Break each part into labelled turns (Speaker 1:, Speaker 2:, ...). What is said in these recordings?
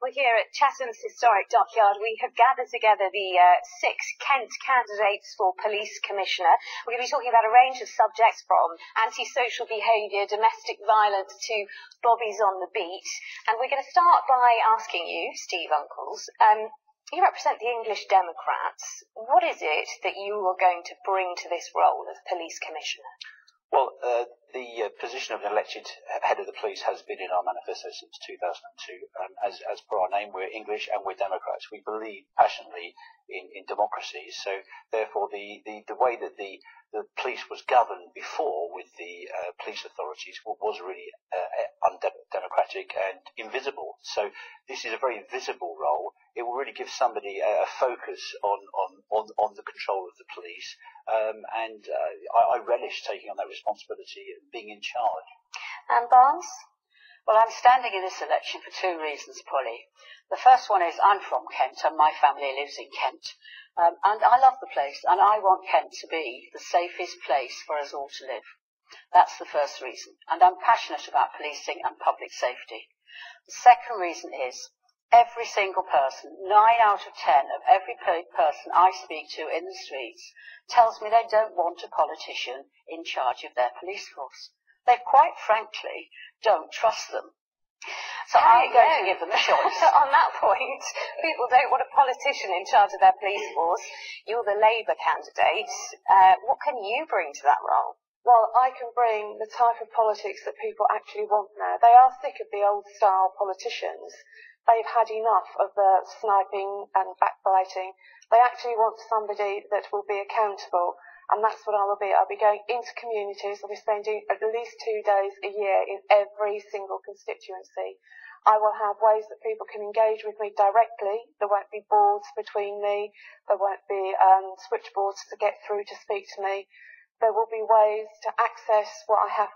Speaker 1: Well, here at Chetham's Historic Dockyard, we have gathered together the 6 Kent candidates for Police Commissioner. We're going to be talking about a range of subjects from antisocial behaviour, domestic violence to bobbies on the beat. And we're going to start by asking you, Steve Uncles, you represent the English Democrats. What is it that you are going to bring to this role of Police Commissioner?
Speaker 2: Well, the position of an elected head of the police has been in our manifesto since 2002. As per our name, we're English and we're Democrats. We believe passionately in democracy. So, therefore, the way that the police was governed before with the police authorities was really undemocratic and invisible. So, this is a very visible role. It will really give somebody a focus on the control of the police. I relish taking on that responsibility and being in charge.
Speaker 1: And Barnes?
Speaker 3: Well, I'm standing in this election for 2 reasons, Polly. The first one is I'm from Kent and my family lives in Kent. And I love the place and I want Kent to be the safest place for us all to live. That's the first reason. And I'm passionate about policing and public safety. The second reason is every single person, 9 out of 10 of every person I speak to in the streets tells me they don't want a politician in charge of their police force. They quite frankly don't trust them. So I'm going to give them a choice.
Speaker 1: On that point, people don't want a politician in charge of their police force. You're the Labour candidate. What can you bring to that role?
Speaker 4: Well, I can bring the type of politics that people actually want now. They are sick of the old-style politicians. They've had enough of the sniping and backbiting. They actually want somebody that will be accountable, and that's what I will be. I'll be going into communities. I'll be spending at least 2 days a year in every single constituency. I will have ways that people can engage with me directly. There won't be boards between me. There won't be switchboards to get through to speak to me. There will be ways to access what I have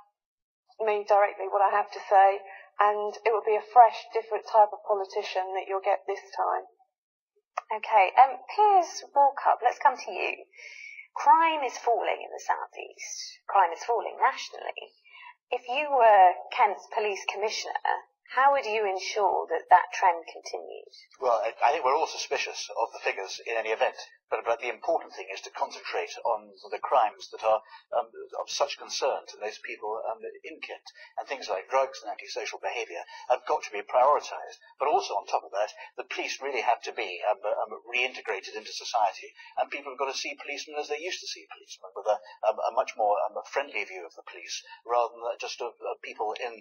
Speaker 4: to say. And it will be a fresh, different type of politician that you'll get this time.
Speaker 1: Okay, Piers Walkup, let's come to you. Crime is falling in the South East. Crime is falling nationally. If you were Kent's police commissioner, how would you ensure that that trend continues?
Speaker 2: Well, I think we're all suspicious of the figures in any event. But the important thing is to concentrate on the crimes that are of such concern to those people in Kent. And things like drugs and antisocial behaviour have got to be prioritised. But also on top of that, the police really have to be reintegrated into society. And people have got to see policemen as they used to see policemen, with a much more friendly view of the police, rather than just of people in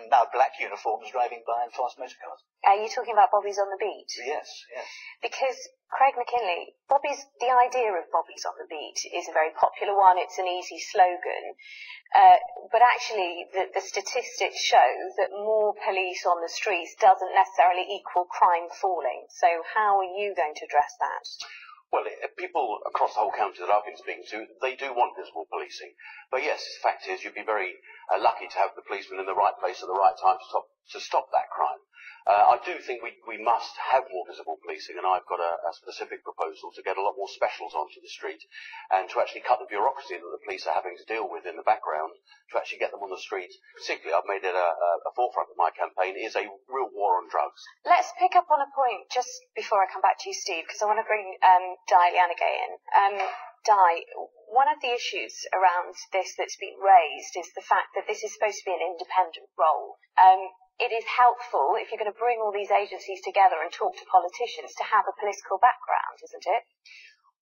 Speaker 2: now black uniforms driving by in fast motor cars.
Speaker 1: Are you talking about bobbies on the beat?
Speaker 2: Yes, yes.
Speaker 1: Because Craig McKinley, the idea of bobbies on the beat is a very popular one. It's an easy slogan. But actually, the statistics show that more police on the streets doesn't necessarily equal crime falling. So how are you going to address that?
Speaker 5: Well, people across the whole county that I've been speaking to, they do want visible policing. But yes, the fact is, you'd be very lucky to have the policeman in the right place at the right time to stop that crime. I do think we must have more visible policing, and I've got a specific proposal to get a lot more specials onto the street and to actually cut the bureaucracy that the police are having to deal with in the background, to actually get them on the street. Particularly, I've made it a forefront of my campaign, is a real war on drugs.
Speaker 1: Let's pick up on a point just before I come back to you, Steve, because I want to bring Di Lianagay in. Di, one of the issues around this that's been raised is the fact that this is supposed to be an independent role. It is helpful, if you're going to bring all these agencies together and talk to politicians, to have a political background, isn't it?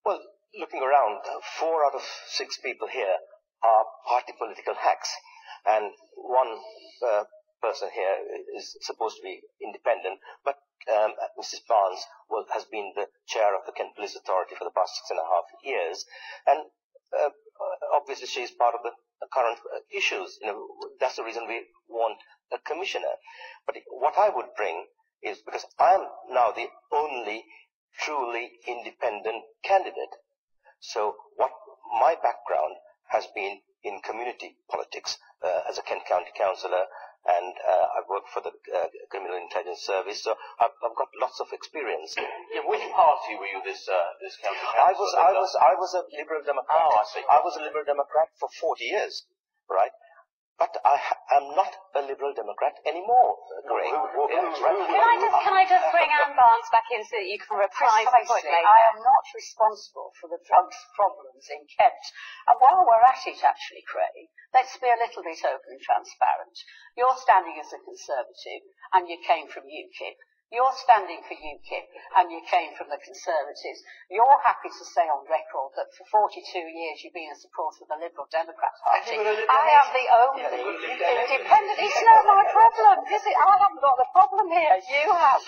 Speaker 6: Well, looking around, 4 out of 6 people here are party political hacks. And one person here is supposed to be independent, but Mrs. Barnes has been the chair of the Kent Police Authority for the past 6.5 years. And obviously she is part of the current issues. That's the reason we want a commissioner. But what I would bring is, because I am now the only truly independent candidate, so what my background has been in community politics as a Kent County councillor, and I've worked for the Criminal Intelligence Service, so I've got lots of experience.
Speaker 5: Yeah, which party were you this county councillor?
Speaker 6: I was a Liberal Democrat.
Speaker 5: Oh, I see.
Speaker 6: I was a Liberal Democrat for 40 years, right? But I am not a Liberal Democrat anymore, Greg.
Speaker 1: Can I just bring Anne Barnes back in so that you can reply to the point
Speaker 3: Precisely.
Speaker 1: later?
Speaker 3: I am not responsible for the drugs problems in Kent. And while we're at it, actually, Craig, let's be a little bit open and transparent. You're standing as a Conservative, and you came from UKIP. You're standing for UKIP, and you came from the Conservatives. You're happy to say on record that for 42 years you've been in support of the Liberal Democrat Party. I am the only independent. It's not my problem, is it? I haven't got the problem here. You have.